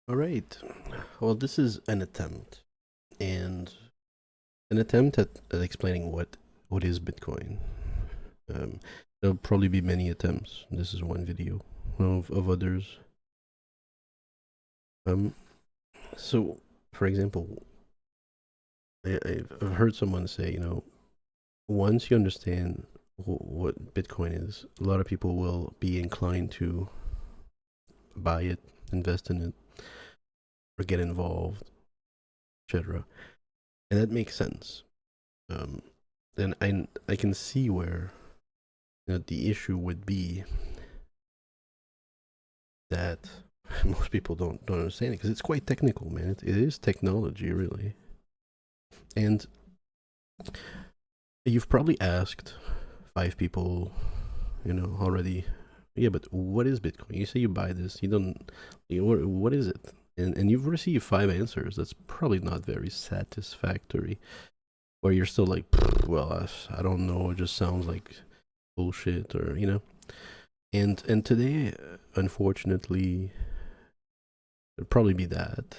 All right. Well, this is an attempt, and an attempt at explaining what is Bitcoin. Um, there'll probably be many attempts. This is one video of others. Um, so, for example, I've heard someone say, once you understand what Bitcoin is, a lot of people will be inclined to buy it, invest in it, or get involved, etc. And that makes sense. Um, and I can see where the issue would be that most people don't understand it because it's quite technical, man. It is technology, really. And you've probably asked five people, already. Yeah, but what is Bitcoin? You say you buy this. You don't. What is it? And you've received five answers. That's probably not very satisfactory. Or you're still like, well, I don't know. It just sounds like bullshit, or And today, unfortunately, it'd probably be that.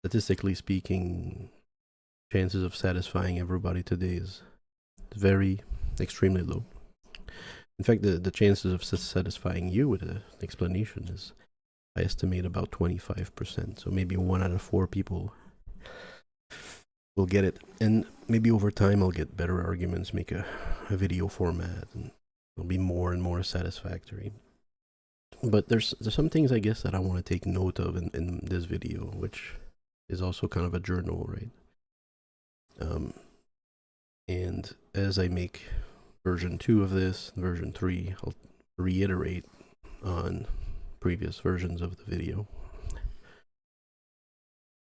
Statistically speaking, chances of satisfying everybody today is very extremely low. In fact, the chances of satisfying you with an explanation is, I estimate, about 25%. So maybe one out of four people will get it. And maybe over time, I'll get better arguments, make a video format, and it'll be more and more satisfactory. But there's some things I guess that I want to take note of in this video, which is also kind of a journal, right? Um, and as I make version 2 of this, version 3, I'll reiterate on previous versions of the video.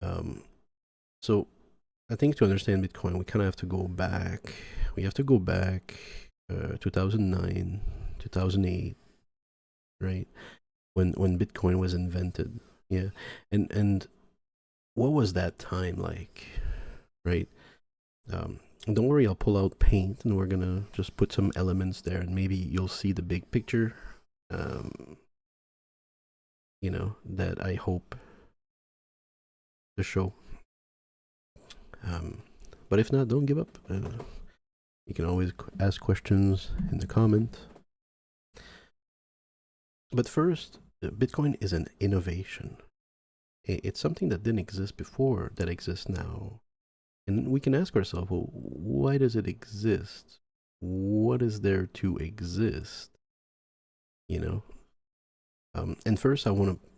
Um, so I think to understand Bitcoin, we kind of have to go back. We have to go back 2009, 2008, right? When Bitcoin was invented. Yeah. And what was that time like, right? Don't worry, I'll pull out paint and we're gonna just put some elements there, and maybe you'll see the big picture. Um, that I hope to show. Um, but if not, don't give up. You can always ask questions in the comment. But first, Bitcoin is an innovation. It's something that didn't exist before that exists now. And we can ask ourselves, well, why does it exist? What is there to exist? You know? And first, I want to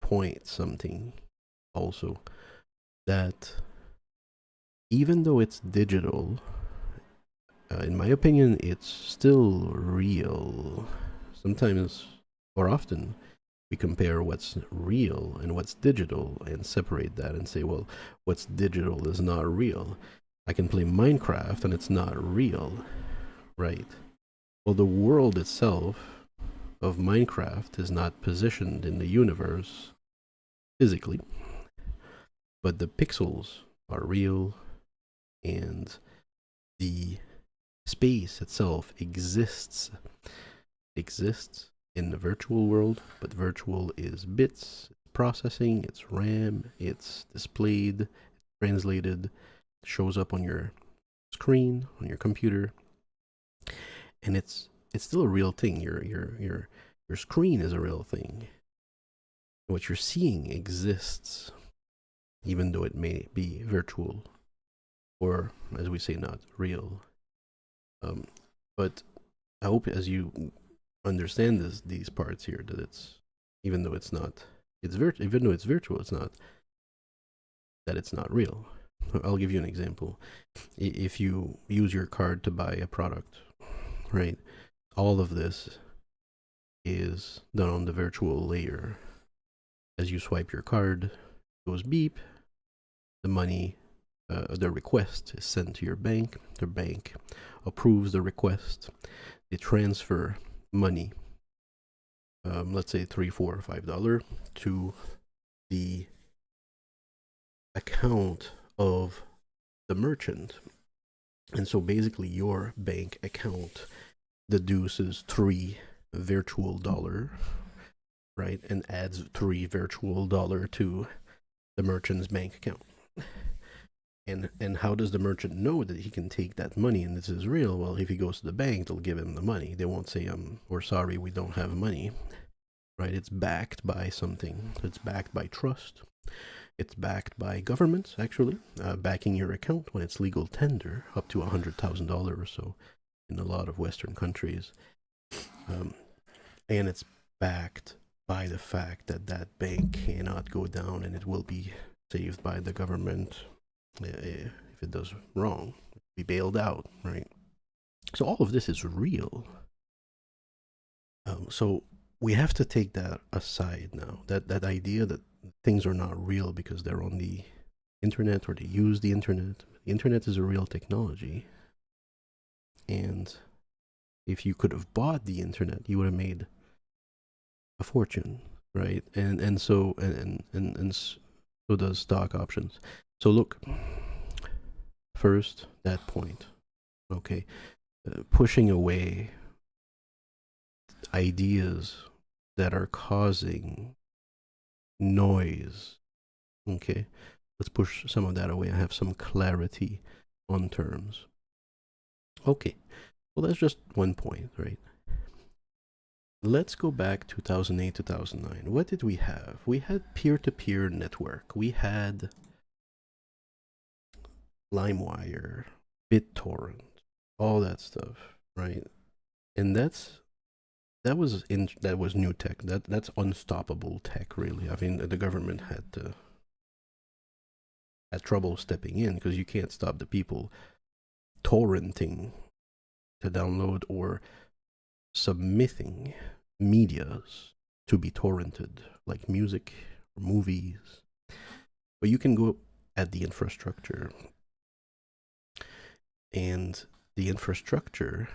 point something also, that even though it's digital, in my opinion, it's still real. Sometimes, or often, we compare what's real and what's digital and separate that and say, well, what's digital is not real. I can play Minecraft and it's not real, right? Well, the world itself of Minecraft is not positioned in the universe physically, but the pixels are real, and the space itself exists in the virtual world, but virtual is bits, processing, it's RAM, it's displayed, translated, shows up on your screen, on your computer, and it's still a real thing. Your screen is a real thing. What you're seeing exists, even though it may be virtual, or as we say, not real. Um, but I hope as you understand these parts here, that it's, even though it's not, even though it's virtual, it's not that it's not real. I'll give you an example. If you use your card to buy a product, right? All of this is done on the virtual layer. As you swipe your card, it goes beep, the money, the request is sent to your bank. The bank approves the request. They transfer money, let's say $3, $4, or $5, to the account of the merchant. And so basically, your bank account deduces $3 virtual right, and adds $3 virtual to the merchant's bank account. And how does the merchant know that he can take that money and this is real? Well, if he goes to the bank, they'll give him the money. They won't say, we're sorry, we don't have money, right? It's backed by something. It's backed by trust. It's backed by governments, actually, backing your account when it's legal tender, up to $100,000 or so in a lot of Western countries. And it's backed by the fact that that bank cannot go down and it will be saved by the government if it does wrong, be bailed out, right? So all of this is real. So we have to take that aside now. That idea that things are not real because they're on the internet or they use the internet. The internet is a real technology, and if you could have bought the internet, you would have made a fortune, right? And so does stock options. So look, first, that point, okay, pushing away ideas that are causing noise, okay, let's push some of that away and have some clarity on terms. Okay, well, that's just one point, right? Let's go back 2008, 2009. What did we have? We had peer-to-peer network. We had LimeWire, BitTorrent, all that stuff, right? And that was new tech. That's unstoppable tech, really. I mean, the government had trouble stepping in because you can't stop the people torrenting to download or submitting medias to be torrented, like music or movies. But you can go at the infrastructure, and the infrastructure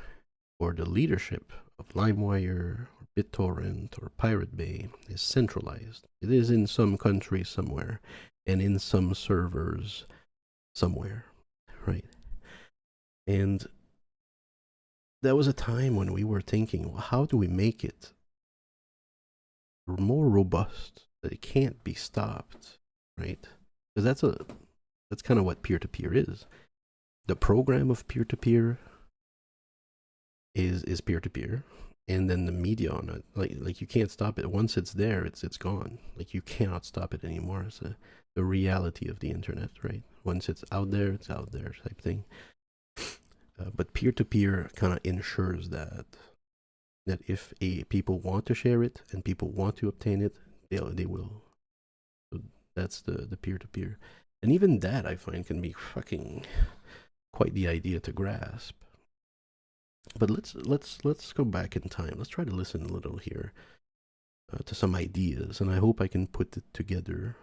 or the leadership of LimeWire or BitTorrent or Pirate Bay is centralized. It is in some country somewhere and in some servers somewhere, right? And that was a time when we were thinking, well, how do we make it more robust that it can't be stopped, right? Because that's kind of what peer-to-peer is. The program of peer-to-peer is peer-to-peer, and then the media on it, like you can't stop it. Once it's there, it's gone. Like you cannot stop it anymore. It's the reality of the internet, right? Once it's out there type thing. But peer-to-peer kind of ensures that if people want to share it and people want to obtain it, they will. So that's the peer-to-peer, and even that I find can be fucking quite the idea to grasp. But let's go back in time. Let's try to listen a little here to some ideas, and I hope I can put it together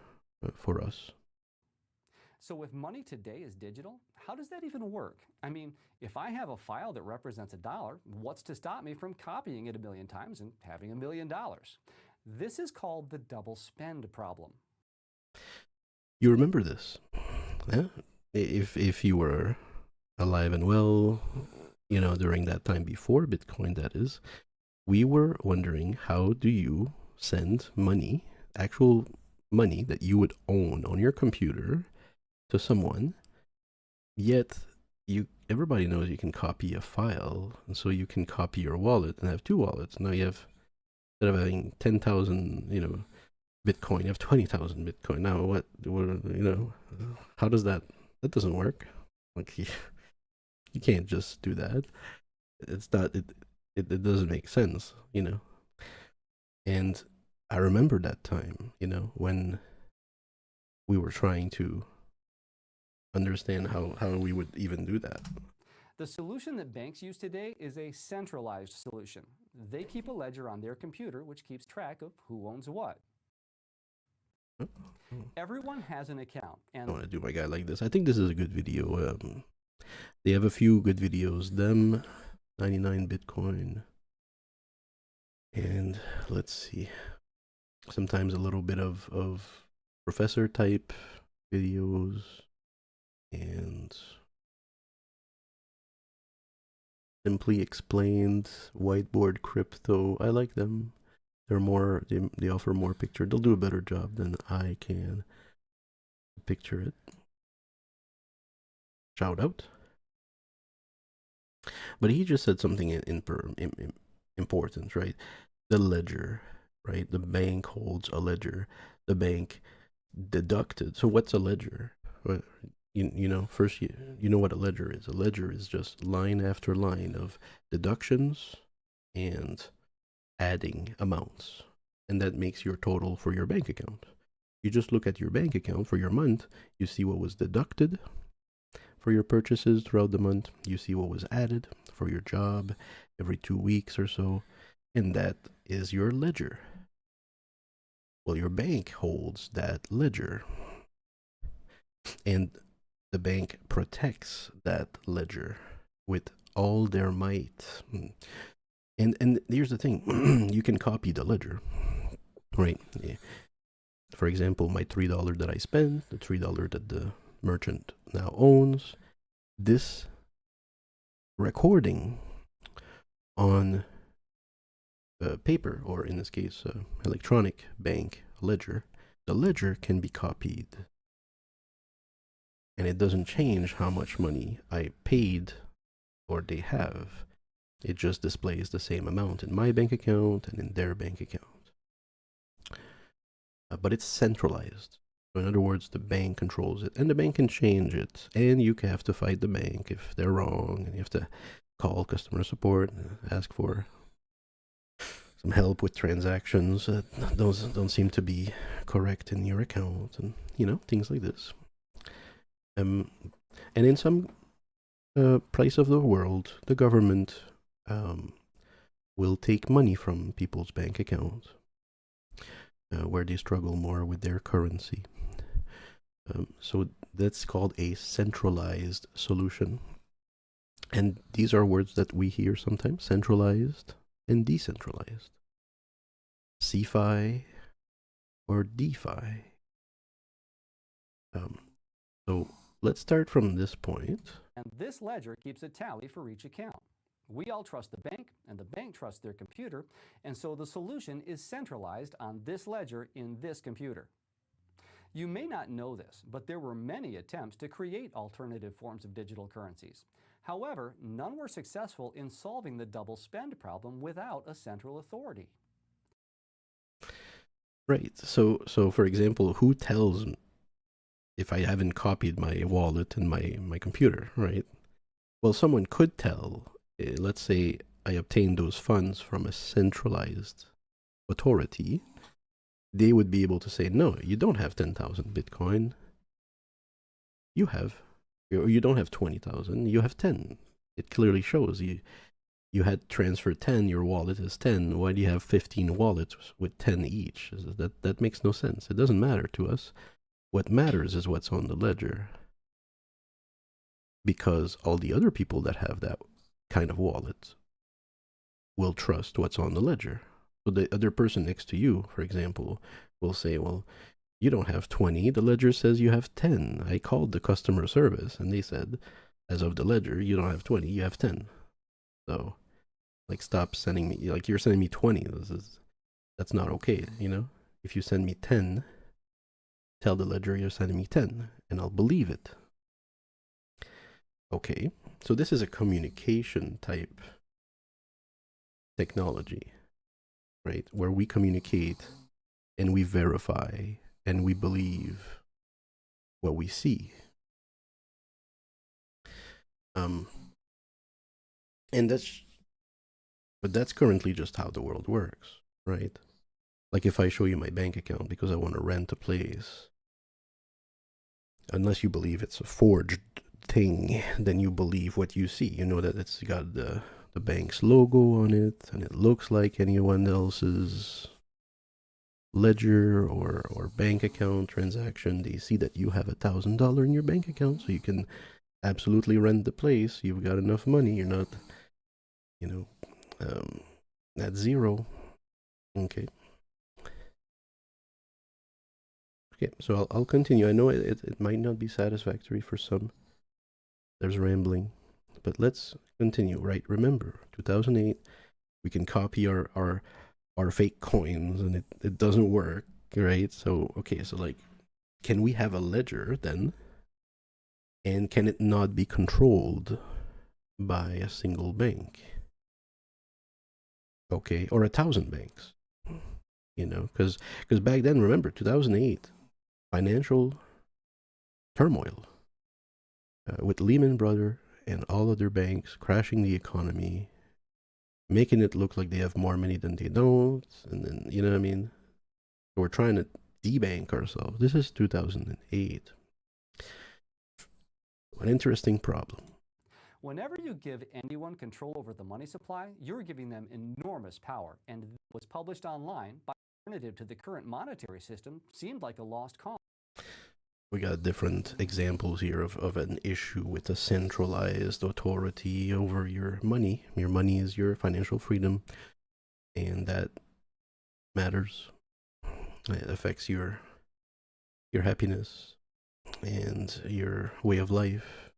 for us. So if money today is digital, how does that even work? I mean, if I have a file that represents $1, what's to stop me from copying it 1,000,000 times and having $1 million? This is called the double spend problem. You remember this? Yeah? If you were alive and well, during that time before Bitcoin, that is, we were wondering, how do you send money, actual money that you would own on your computer, to someone, yet everybody knows you can copy a file, and so you can copy your wallet and have two wallets. Now you have, instead of having 10,000 Bitcoin, you have 20,000 Bitcoin. Now what how does that doesn't work. Like you can't just do that. It's not it doesn't make sense, and I remember that time, when we were trying to understand how we would even do that. The solution that banks use today is a centralized solution. They keep a ledger on their computer which keeps track of who owns what. Everyone has an account, and I want to do my guy like this. I think this is a good video. They have a few good videos. Them, 99 Bitcoin, and let's see. Sometimes a little bit of professor type videos, and Simply Explained, Whiteboard Crypto. I like them. They offer more picture. They'll do a better job than I can picture it. Shout out. But he just said something important, right? The ledger, right? The bank holds a ledger. The bank deducted. So what's a ledger? Well, first you know what a ledger is. A ledger is just line after line of deductions and adding amounts, and that makes your total for your bank account. You just look at your bank account for your month, you see what was deducted for your purchases throughout the month, you see what was added for your job every 2 weeks or so, and that is your ledger. Well, your bank holds that ledger, and the bank protects that ledger with all their might. And here's the thing, you can copy the ledger, right? Yeah. For example, my $3 that I spent, the $3 that the merchant now owns, this recording on paper, or in this case, electronic bank ledger, the ledger can be copied. And it doesn't change how much money I paid or they have. It just displays the same amount in my bank account and in their bank account. But it's centralized. So in other words, the bank controls it, and the bank can change it, and you have to fight the bank if they're wrong, and you have to call customer support and ask for some help with transactions that don't seem to be correct in your account, and things like this. And in some place of the world, the government will take money from people's bank accounts where they struggle more with their currency. So that's called a centralized solution. And these are words that we hear sometimes, centralized and decentralized. CeFi or DeFi. So let's start from this point. And this ledger keeps a tally for each account. We all trust the bank, and the bank trusts their computer, and so the solution is centralized on this ledger in this computer. You may not know this, but there were many attempts to create alternative forms of digital currencies. However, none were successful in solving the double spend problem without a central authority. Right. So for example, who tells if I haven't copied my wallet in my computer, right? Well, someone could tell. Let's say I obtained those funds from a centralized authority. They would be able to say, no, you don't have 10,000 Bitcoin. You don't have 20,000. You have 10. It clearly shows you had transferred 10. Your wallet is 10. Why do you have 15 wallets with 10 each? That makes no sense. It doesn't matter to us. What matters is what's on the ledger. Because all the other people that have that kind of wallet will trust what's on the ledger. So the other person next to you, for example, will say, well, you don't have 20. The ledger says you have 10. I called the customer service and they said, as of the ledger, you don't have 20, you have 10. So, stop sending me, you're sending me 20. That's not okay, If you send me 10, tell the ledger you're sending me 10, and I'll believe it. Okay, so this is a communication type technology, right? Where we communicate and we verify and we believe what we see. But that's currently just how the world works, right? Like if I show you my bank account because I want to rent a place, unless you believe it's a forged thing, then you believe what you see. You know that it's got the bank's logo on it, and it looks like anyone else's ledger or bank account transaction. They see that you have $1,000 in your bank account, so you can absolutely rent the place. You've got enough money. You're not, at zero. Okay. Okay, so I'll continue. I know it might not be satisfactory for some. There's rambling, but let's continue, right? Remember, 2008, we can copy our are fake coins and it doesn't work, right? So, okay, so like, can we have a ledger then? And can it not be controlled by a single bank? Okay, or 1,000 banks, because back then, remember 2008, financial turmoil with Lehman Brothers and all other banks crashing the economy, making it look like they have more money than they don't, and then you know what I mean. We're trying to debank ourselves. This is 2008. An interesting problem. Whenever you give anyone control over the money supply, you're giving them enormous power, and what's published online by alternative to the current monetary system seemed like a lost cause. We got different examples here of an issue with a centralized authority over your money. Your money is your financial freedom, and that matters. It affects your happiness and your way of life,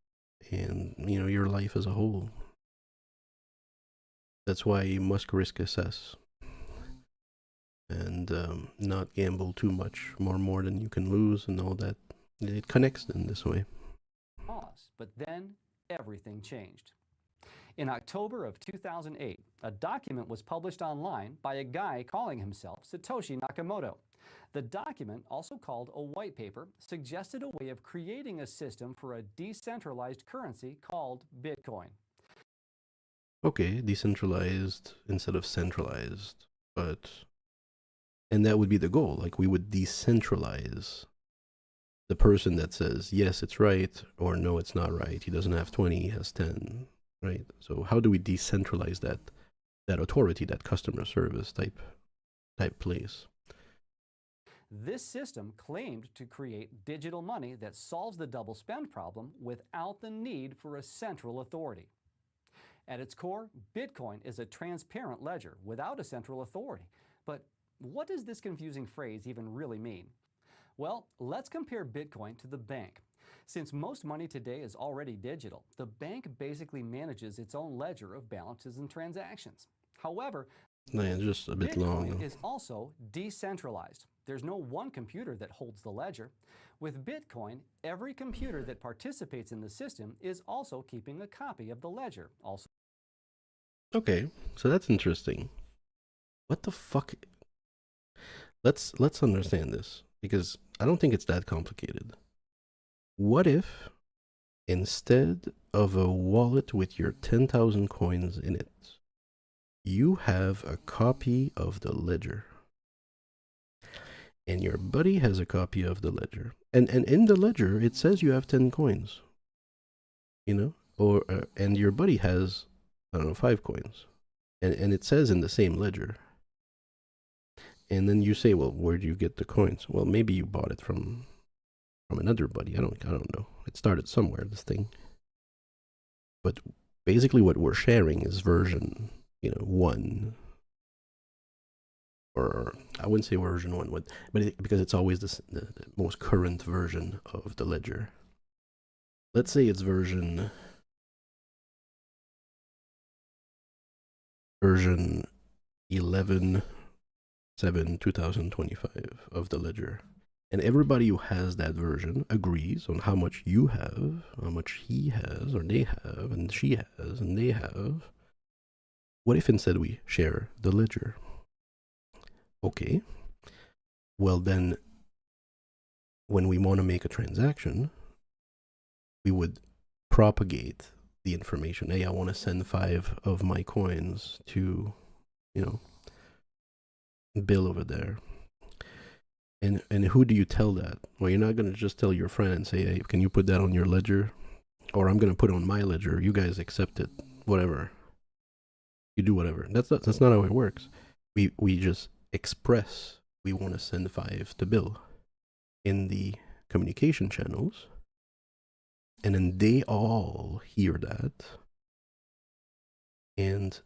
and your life as a whole. That's why you must risk assess and not gamble too much, more than you can lose, and all that. It connects in this way. But then everything changed. In October of 2008, a document was published online by a guy calling himself Satoshi Nakamoto. The document, also called a white paper, suggested a way of creating a system for a decentralized currency called Bitcoin. Okay, decentralized instead of centralized, and that would be the goal. Like, we would decentralize the person that says, yes, it's right, or no, it's not right. He doesn't have 20, he has 10, right? So how do we decentralize that authority, that customer service type place? This system claimed to create digital money that solves the double spend problem without the need for a central authority. At its core, Bitcoin is a transparent ledger without a central authority. But what does this confusing phrase even really mean? Well, let's compare Bitcoin to the bank. Since most money today is already digital, the bank basically manages its own ledger of balances and transactions. However, just a bit Bitcoin long. is also decentralized. There's no one computer that holds the ledger. With Bitcoin, every computer that participates in the system is also keeping a copy of the ledger. Okay, so that's interesting. What the fuck? Let's understand this, because I don't think it's that complicated. What if, instead of a wallet with your 10,000 coins in it, you have a copy of the ledger, and your buddy has a copy of the ledger, and in the ledger it says you have 10 coins, or and your buddy has, I don't know, 5 coins, and it says in the same ledger. And then you say, well, where do you get the coins? Well, maybe you bought it from another buddy. I don't know. It started somewhere, this thing. But basically what we're sharing is version 1, or I wouldn't say version 1, but because it's always the most current version of the ledger. Let's say it's version 11/7/2025 of the ledger. And everybody who has that version agrees on how much you have, how much he has, or they have, and she has, and they have. What if instead we share the ledger? Okay. Well, then, when we want to make a transaction, we would propagate the information. Hey, I want to send 5 of my coins to, Bill over there. And who do you tell that? Well, you're not going to just tell your friend and say, hey, can you put that on your ledger? Or I'm going to put it on my ledger. You guys accept it. Whatever. You do whatever. That's not how it works. We just express we want to send 5 to Bill in the communication channels. And then they all hear that. And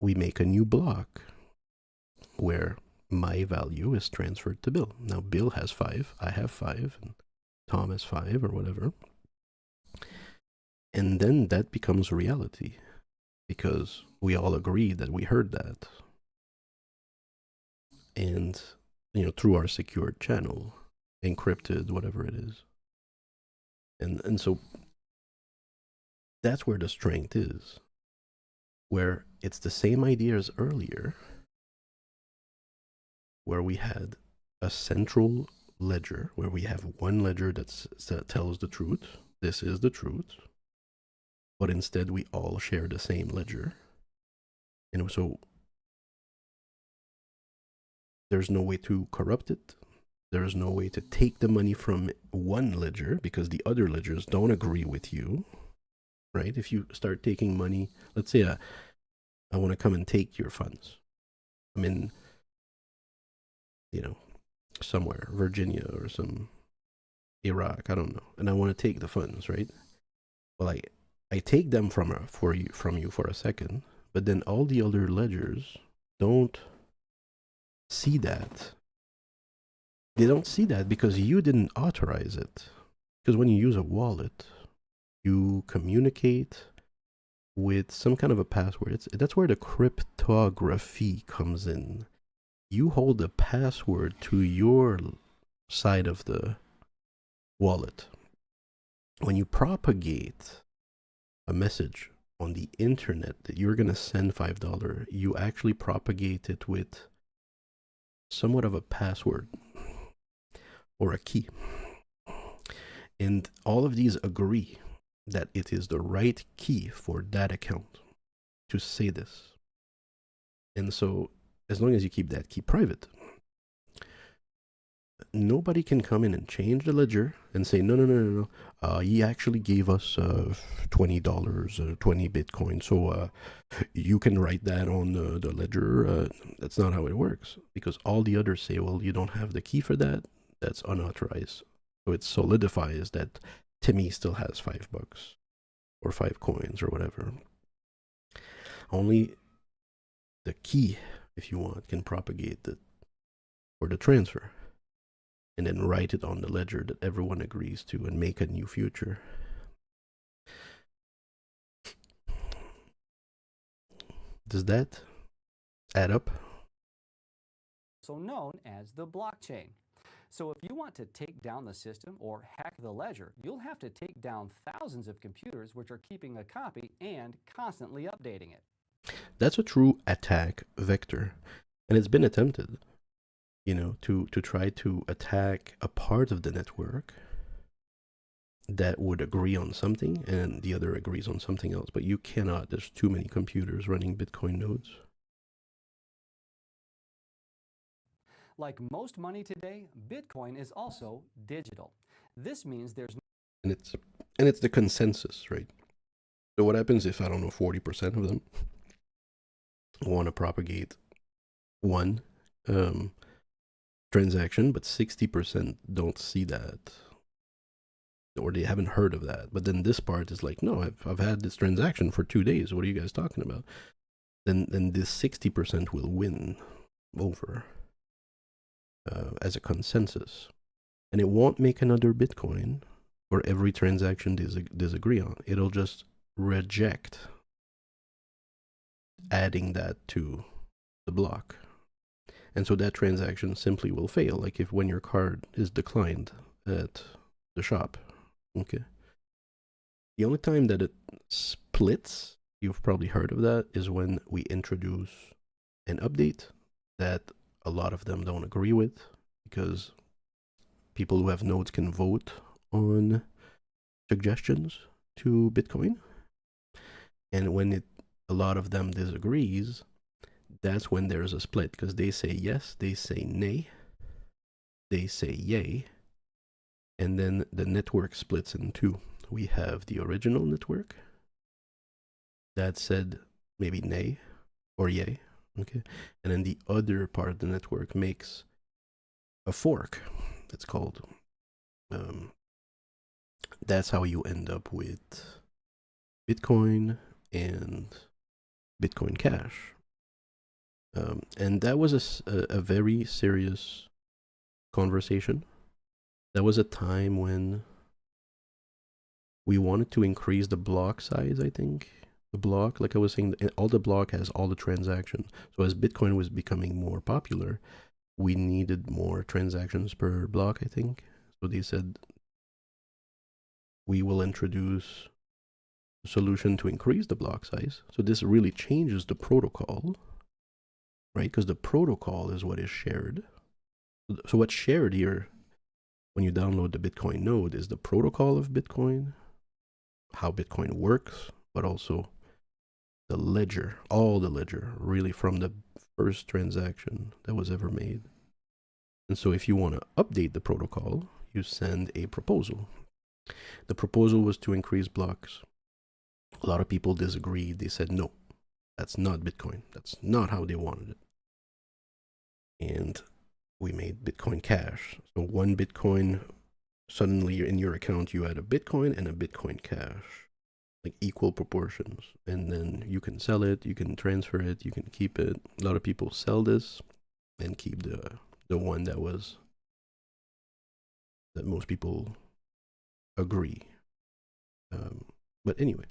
we make a new block where my value is transferred to Bill. Now Bill has 5, I have 5, and Tom has 5, or whatever. And then that becomes reality, because we all agree that we heard that. and through our secured channel, encrypted, whatever it is. And so that's where the strength is, where it's the same idea as earlier, where we had a central ledger, where we have one ledger that tells the truth. This is the truth. But instead, we all share the same ledger. And so there's no way to corrupt it. There's no way to take the money from one ledger because the other ledgers don't agree with you, right? If you start taking money, let's say I want to come and take your funds. I'm in, somewhere, Virginia or some Iraq, I don't know, and I want to take the funds, right? Well, I take them from you for a second, but then all the other ledgers don't see that. They don't see that because you didn't authorize it. Because when you use a wallet, you communicate with some kind of a password. That's where the cryptography comes in. You hold the password to your side of the wallet. When you propagate a message on the internet that you're going to send $5, you actually propagate it with somewhat of a password or a key. And all of these agree that it is the right key for that account to say this. And so, as long as you keep that key private, nobody can come in and change the ledger and say, no. He actually gave us $20, 20 Bitcoin. So you can write that on the ledger. That's not how it works, because all the others say, well, you don't have the key for that. That's unauthorized. So it solidifies that Timmy still has $5 or 5 coins or whatever. Only the key, if you want, can propagate it for the transfer, and then write it on the ledger that everyone agrees to and make a new future. Does that add up? So known as the blockchain. So if you want to take down the system or hack the ledger, you'll have to take down thousands of computers which are keeping a copy and constantly updating it. That's a true attack vector, and it's been attempted, to try to attack a part of the network that would agree on something and the other agrees on something else. But you cannot. There's too many computers running Bitcoin nodes. Like most money today, Bitcoin is also digital. This means there's and it's the consensus, right? So what happens if, I don't know, 40% of them want to propagate one transaction, but 60% don't see that, or they haven't heard of that. But then this part is like, no, I've had this transaction for 2 days. What are you guys talking about? Then this 60% will win over as a consensus, and it won't make another Bitcoin for every transaction disagree on. It'll just reject adding that to the block. And so that transaction simply will fail, like if when your card is declined at the shop. Okay. The only time that it splits, you've probably heard of that, is when we introduce an update that a lot of them don't agree with, because people who have nodes can vote on suggestions to Bitcoin. And when a lot of them disagrees, that's when there's a split, because they say yes, they say nay, they say yay, and then the network splits in two. We have the original network that said maybe nay or yay, okay, and then the other part of the network makes a fork. It's called. That's how you end up with Bitcoin and Bitcoin Cash. And that was a very serious conversation. That was a time when we wanted to increase the block size, I think. The block, like I was saying, all the block has all the transactions. So as Bitcoin was becoming more popular, we needed more transactions per block, I think. So they said, we will introduce a solution to increase the block size. So this really changes the protocol, right? Because the protocol is what is shared. So what's shared here when you download the Bitcoin node is the protocol of Bitcoin, how Bitcoin works, but also the ledger, all the ledger, really from the first transaction that was ever made. And so if you want to update the protocol, you send a proposal. The proposal was to increase blocks. A lot of people disagreed. They said, no, that's not Bitcoin. That's not how they wanted it. And we made Bitcoin Cash. So 1 Bitcoin, suddenly in your account, you had a Bitcoin and a Bitcoin Cash, like equal proportions. And then you can sell it, you can transfer it, you can keep it. A lot of people sell this and keep the one that most people agree. But anyway.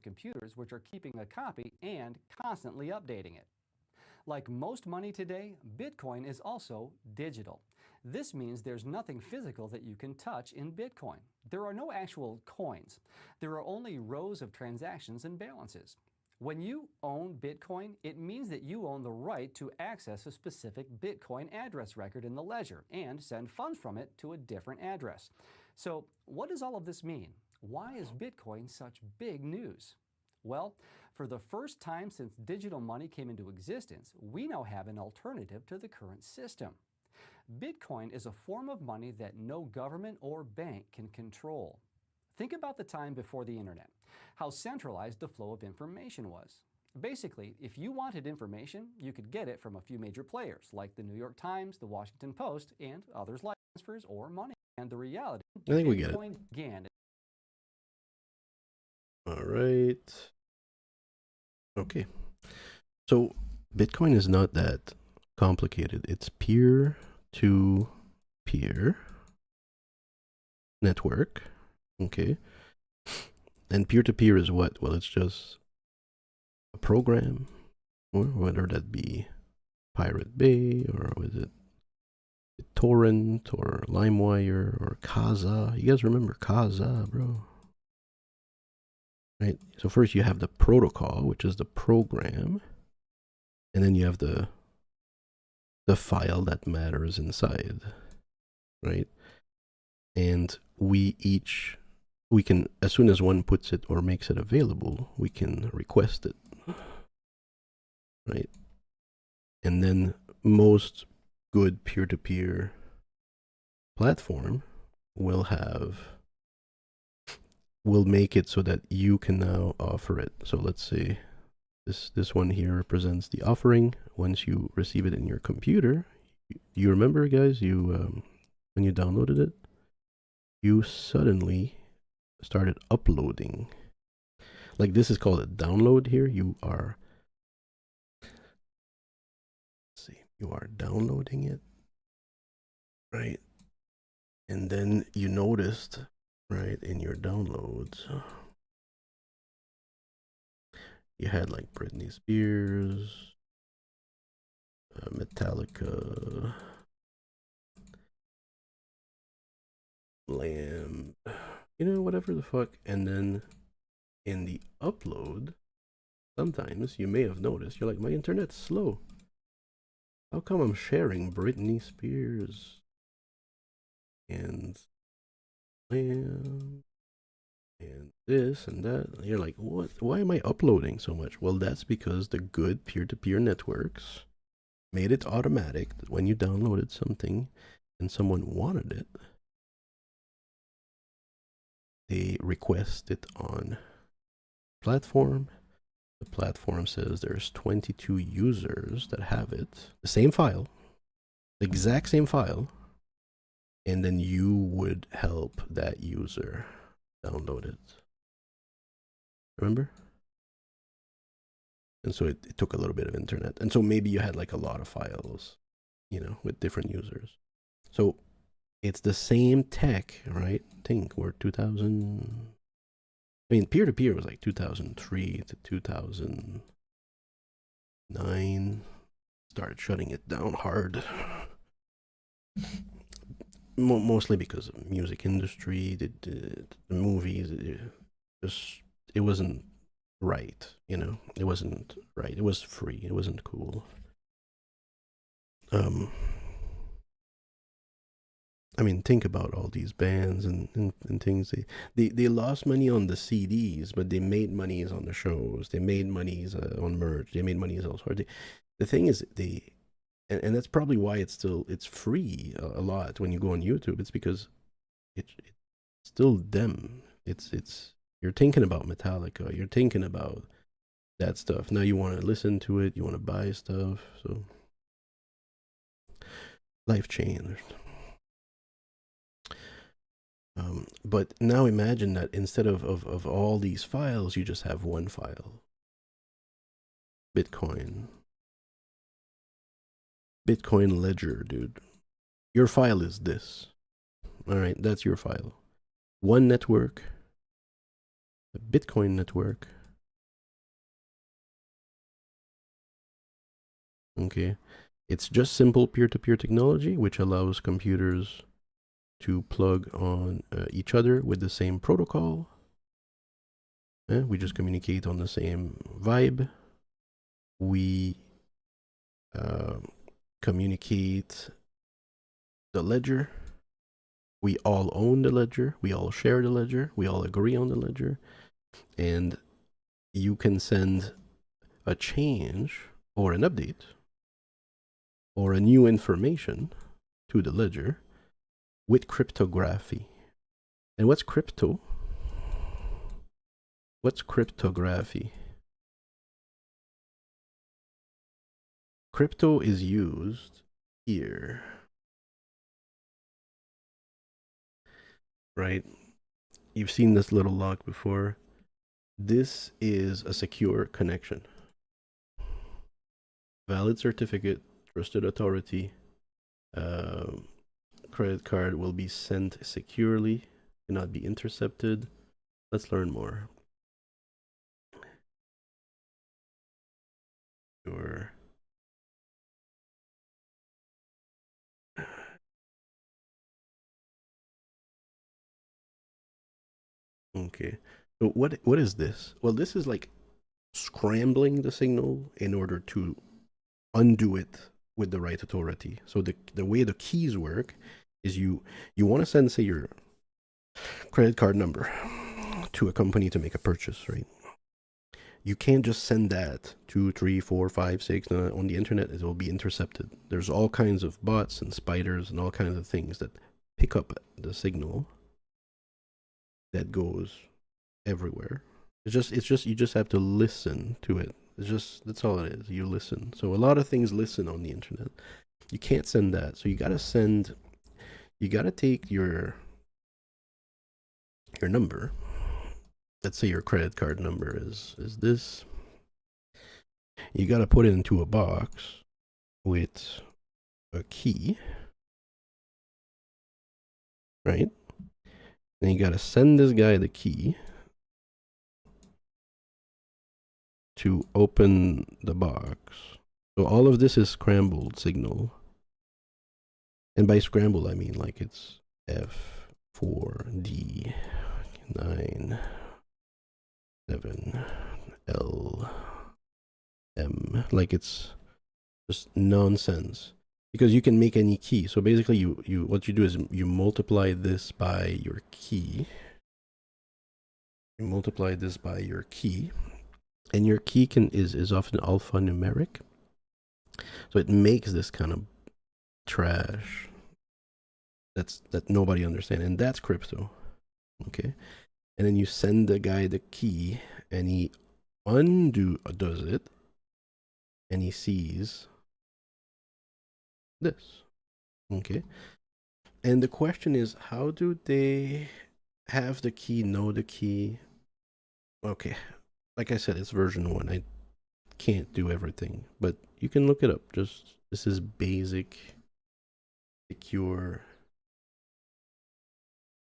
Computers which are keeping a copy and constantly updating it. Like most money today, Bitcoin is also digital. This means there's nothing physical that you can touch in Bitcoin. There are no actual coins. There are only rows of transactions and balances. When you own Bitcoin, it means that you own the right to access a specific Bitcoin address record in the ledger and send funds from it to a different address. So, what does all of this mean? Why is Bitcoin such big news? Well, for the first time since digital money came into existence, we now have an alternative to the current system. Bitcoin is a form of money that no government or bank can control. Think about the time before the internet, how centralized the flow of information was. Basically, if you wanted information, you could get it from a few major players, like the New York Times, the Washington Post, and others like transfers or money. And the reality, I think we get it. Bitcoin began. All right. Okay. So Bitcoin is not that complicated. It's peer-to-peer network. Okay. And peer-to-peer is what? Well, it's just a program, or whether that be Pirate Bay, or was it Torrent, or LimeWire, or Kazaa. You guys remember Kazaa, bro? Right? So first you have the protocol, which is the program, and then you have the file that matters inside, right? And we can, as soon as one puts it or makes it available, we can request it, right? And then most good peer-to-peer platform will make it so that you can now offer it. So let's say this one here represents the offering. Once you receive it in your computer, you remember, guys, when you downloaded it, you suddenly started uploading. Like, this is called a download here. You are downloading it, right? And then you noticed, right, in your downloads, you had like Britney Spears, Metallica, Lamb, whatever the fuck. And then in the upload, sometimes you may have noticed, you're like, my internet's slow. How come I'm sharing Britney Spears and Lamb and this and that? And you're like, what? Why am I uploading so much? Well, that's because the good peer-to-peer networks made it automatic that when you downloaded something and someone wanted it, they request it on platform. The platform says there's 22 users that have it, the same file, the exact same file, and then you would help that user download it. Remember? And so it took a little bit of internet. And so maybe you had like a lot of files, with different users. So it's the same tech, right? Think we're 2000. I mean, peer-to-peer was like 2003 to 2009. started shutting it down hard. Mostly because of music industry, the movies, just it wasn't right. You know, it wasn't right. It was free. It wasn't cool. I mean, think about all these bands and things. They lost money on the CDs, but they made monies on the shows. They made monies on merch. They made monies elsewhere. The thing is, and that's probably why it's free a lot when you go on YouTube. It's because it's still them. It's you're thinking about Metallica. You're thinking about that stuff. Now you want to listen to it. You want to buy stuff. So life changed. But now imagine that instead of all these files, you just have one file. Bitcoin ledger, dude. Your file is this. All right, that's your file. One network, a Bitcoin network. Okay, it's just simple peer-to-peer technology, which allows computers to plug on each other with the same protocol. We just communicate on the same vibe. We communicate the ledger. We all own the ledger. We all share the ledger. We all agree on the ledger. And you can send a change or an update or a new information to the ledger with cryptography. And what's crypto? What's cryptography? Crypto is used here. Right? You've seen this little lock before. This is a secure connection. Valid certificate, trusted authority, credit card will be sent securely, cannot be intercepted. Let's learn more. Sure. Okay. So what is this? Well, this is like scrambling the signal in order to undo it with the right authority. So the way the keys work is you want to send, say, your credit card number to a company to make a purchase, right? You can't just send that 2, 3, 4, 5, 6 on the internet. It will be intercepted. There's all kinds of bots and spiders and all kinds of things that pick up the signal that goes everywhere. It's just you just have to listen to it. That's all it is. You listen. So a lot of things listen on the internet. You can't send that. So you gotta take your number. Let's say your credit card number is this. You gotta put it into a box with a key, right? Then you gotta send this guy the key to open the box. So all of this is scrambled signal. And by scramble, I mean like it's F4D 9 7 L M. Like it's just nonsense. Because you can make any key. So basically you what you do is you multiply this by your key. You multiply this by your key. And your key is often alphanumeric. So it makes this kind of trash that nobody understands. And that's crypto. Okay. And then you send the guy the key and he does it and he sees this. Okay. And the question is, how do they have the key, know the key? Okay. Like I said, it's version 1. I can't do everything, but you can look it up. Just this is basic secure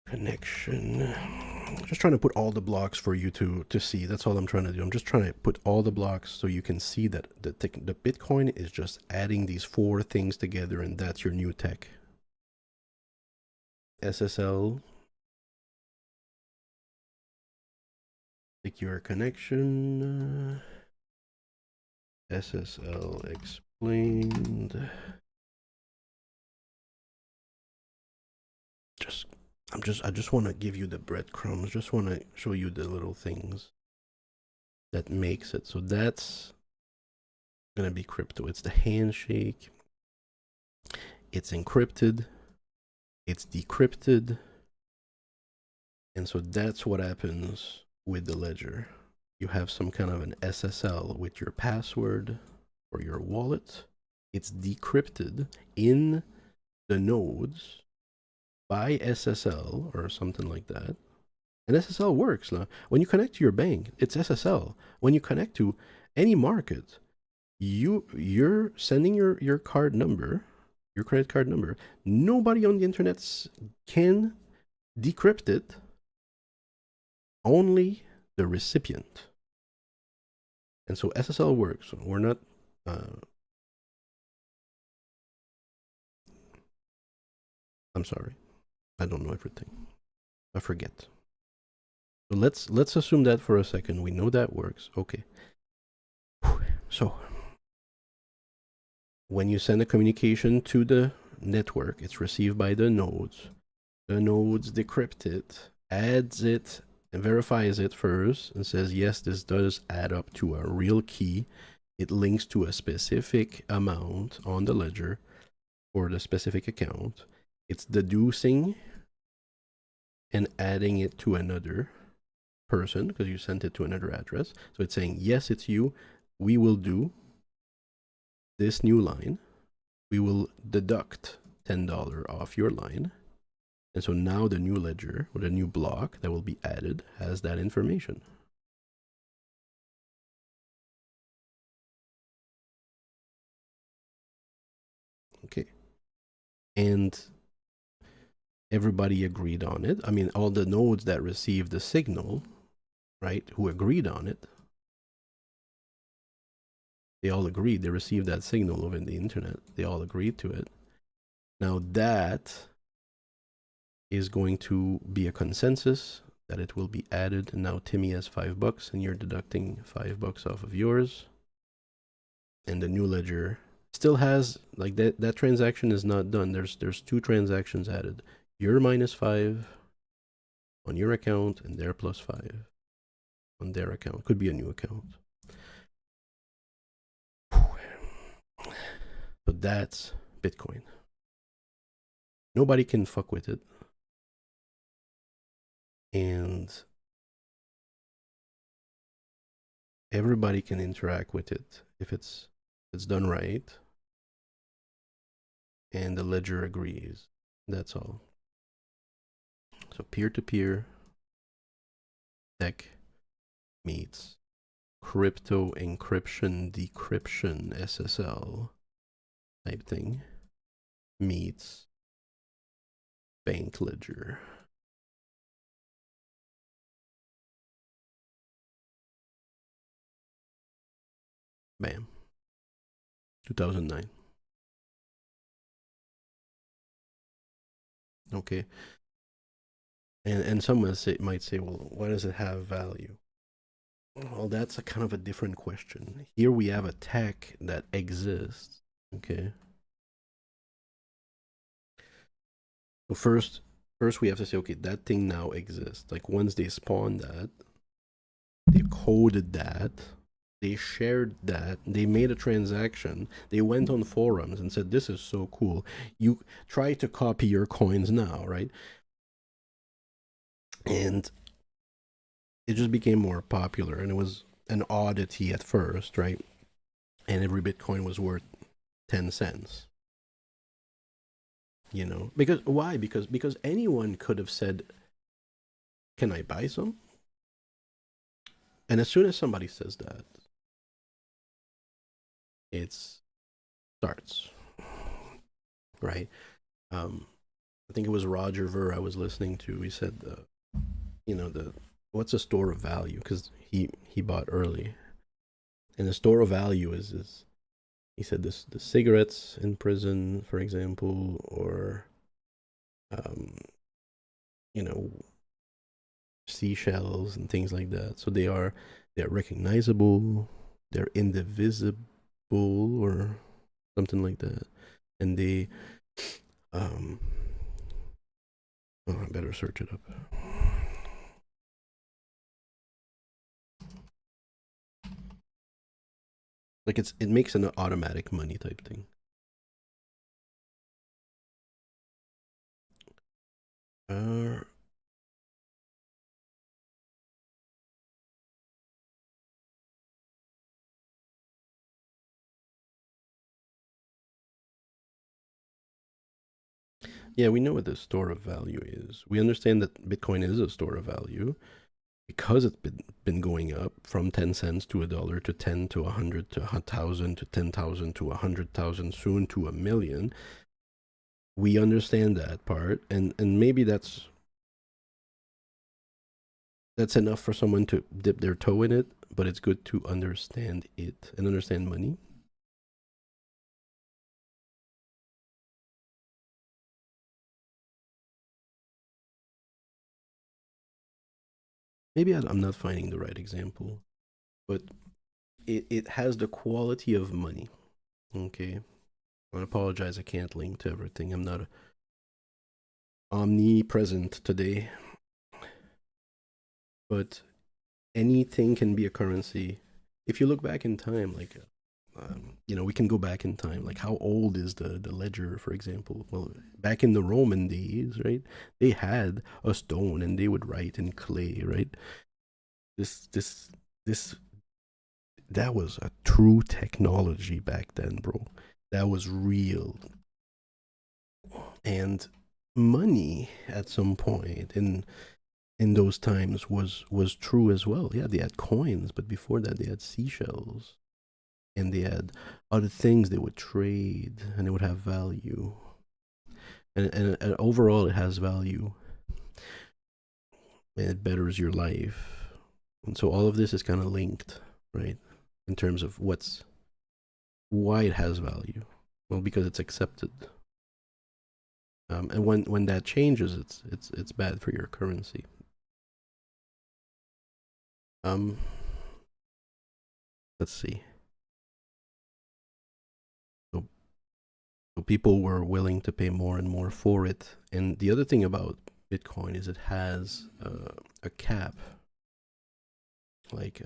connection. just trying to put all the blocks for you to see. That's all I'm trying to do. I'm just trying to put all the blocks so you can see that the Bitcoin is just adding these 4 things together, and that's your new tech. SSL, secure connection, SSL explained. I just want to give you the breadcrumbs. Just want to show you the little things that makes it. So that's gonna be crypto. It's the handshake. It's encrypted. It's decrypted. And so that's what happens with the ledger. You have some kind of an SSL with your password or your wallet. It's decrypted in the nodes by SSL or something like that. And SSL works. Now, when you connect to your bank, it's SSL. When you connect to any market, you're sending your card number, your credit card number. Nobody on the internet can decrypt it. Only the recipient. And so SSL works. We're not I'm sorry. I don't know everything. I forget. So let's assume that for a second. We know that works. Okay. So when you send a communication to the network, it's received by the nodes. The nodes decrypt it, adds it, and verifies it first, and says, yes, this does add up to a real key. It links to a specific amount on the ledger for the specific account. It's deducing and adding it to another person because you sent it to another address. So it's saying, yes, it's you. We will do this new line. We will deduct $10 off your line. And so now the new ledger or the new block that will be added has that information. Okay. And everybody agreed on it. I mean, all the nodes that received the signal, right, who agreed on it, they all agreed. They received that signal over the internet. They all agreed to it. Now that is going to be a consensus that it will be added. And now Timmy has $5 and you're deducting $5 off of yours. And the new ledger still has, like, that transaction is not done. There's 2 transactions added. Your -5 on your account and their +5 on their account. Could be a new account. So that's Bitcoin. Nobody can fuck with it. And everybody can interact with it if it's done right. And the ledger agrees. That's all. So peer-to-peer tech meets crypto encryption, decryption, SSL type thing meets bank ledger. Bam. 2009. Okay. And someone might say, well, why does it have value? Well, that's a kind of a different question. Here we have a tech that exists. Okay. So first we have to say, okay, that thing now exists. Like once they spawned that, they coded that, they shared that, they made a transaction, they went on forums and said, this is so cool. You try to copy your coins now, right? And it just became more popular, and it was an oddity at first, right? And every Bitcoin was worth 10 cents. You know, because why? Because anyone could have said, can I buy some? And as soon as somebody says that, it starts, right? I think it was Roger Ver I was listening to. He said, the what's a store of value? Because he bought early, and the store of value is he said this the cigarettes in prison, for example, or um, you know seashells and things like that. So they're recognizable, they're indivisible, or something like that, and they um oh, I better search it up. Like it makes an automatic money type thing. Uh, yeah, we know what the store of value is. We understand that Bitcoin is a store of value because it's been going up from 10 cents to $1 to 10 to 100 to 1,000 to 10,000 to 100,000, soon to 1,000,000. We understand that part, and maybe that's enough for someone to dip their toe in it, but it's good to understand it and understand money. Maybe I'm not finding the right example, but it has the quality of money. Okay. I apologize, I can't link to everything. I'm not omnipresent today. But anything can be a currency. If you look back in time, like we can go back in time. Like, how old is the ledger, for example? Well, back in the Roman days, right? They had a stone and they would write in clay, right? This that was a true technology back then, bro. That was real. And money at some point in those times was true as well. Yeah, they had coins, but before that they had seashells, and they had other things they would trade, and it would have value. And overall, it has value, and it betters your life. And so all of this is kind of linked, right? In terms of why it has value. Well, because it's accepted. And when that changes, it's bad for your currency. Um, let's see. So, so people were willing to pay more and more for it. And the other thing about Bitcoin is it has a cap. Like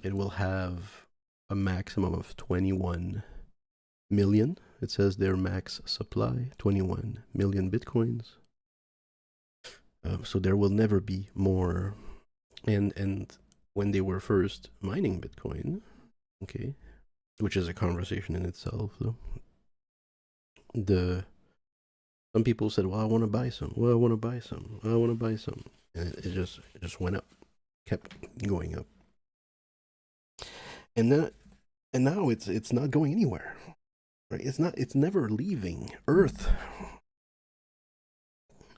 it will have a maximum of 21 million. It says their max supply 21 million Bitcoins. So there will never be more. And when they were first mining Bitcoin, okay, which is a conversation in itself, though. Some people said, "Well, I want to buy some. Well, I want to buy some. I want to buy some," and it just went up, kept going up, and now it's not going anywhere, right? It's never leaving Earth.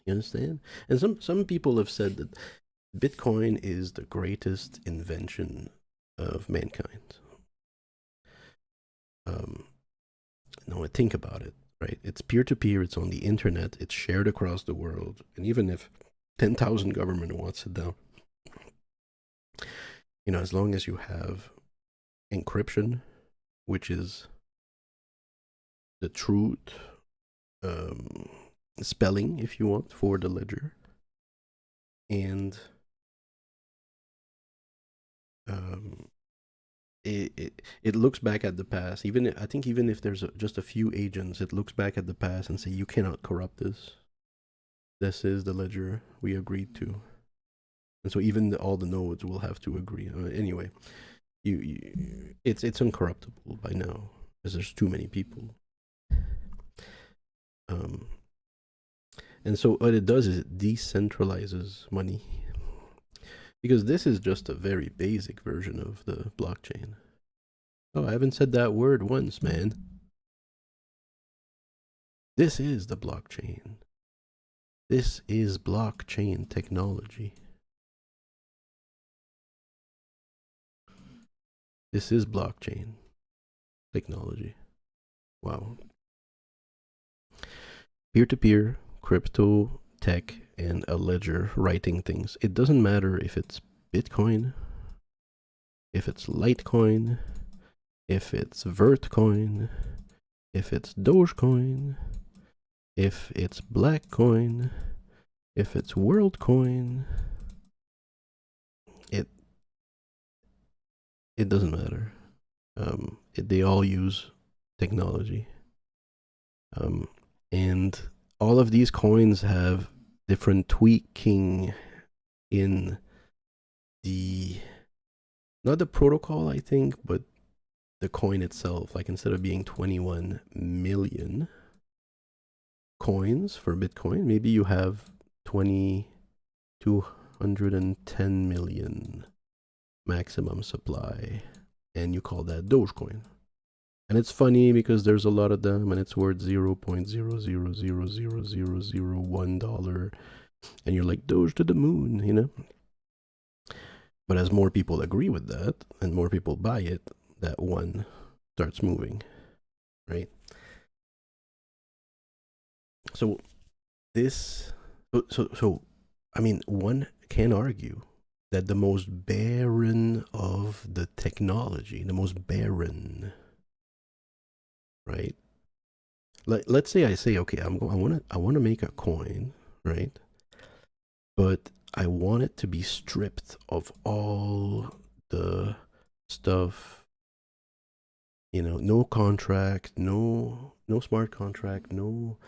You understand? And some people have said that Bitcoin is the greatest invention of mankind. No, think about it, right? It's peer to peer, it's on the internet, it's shared across the world. And even if 10,000 government wants it down, as long as you have encryption, which is the truth spelling, if you want, for the ledger, and it looks back at the past. I think even if there's just a few agents, it looks back at the past and say, you cannot corrupt this. This is the ledger we agreed to, and so even all the nodes will have to agree. Anyway, it's uncorruptible by now because there's too many people. And so what it does is it decentralizes money. Because this is just a very basic version of the blockchain. Oh, I haven't said that word once, man. This is the blockchain. This is blockchain technology. This is blockchain technology. Wow. Peer-to-peer, crypto, tech, and a ledger writing things. It doesn't matter if it's Bitcoin, if it's Litecoin, if it's Vertcoin, if it's Dogecoin, if it's Blackcoin, if it's WorldCoin. It doesn't matter. They all use technology. And all of these coins have different tweaking in the, not the protocol, I think, but the coin itself. Like instead of being 21 million coins for Bitcoin, maybe you have 210 million maximum supply, and you call that Dogecoin. And it's funny because there's a lot of them, and it's worth $0.0000001, and you're like, Doge to the moon, you know? But as more people agree with that, and more people buy it, that one starts moving, right? So I mean, one can argue that the most barren of the technology, the most barren, right? Let's say I say, okay, I want to make a coin, right? But I want it to be stripped of all the stuff, you know, no contract, no smart contract, no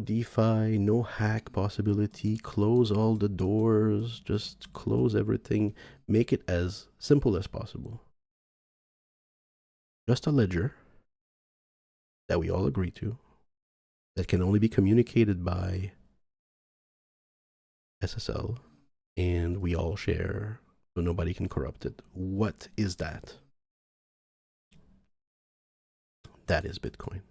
DeFi, no hack possibility, close all the doors, just close everything, make it as simple as possible. Just a ledger that we all agree to, that can only be communicated by SSL, and we all share, so nobody can corrupt it. What is that? That is Bitcoin.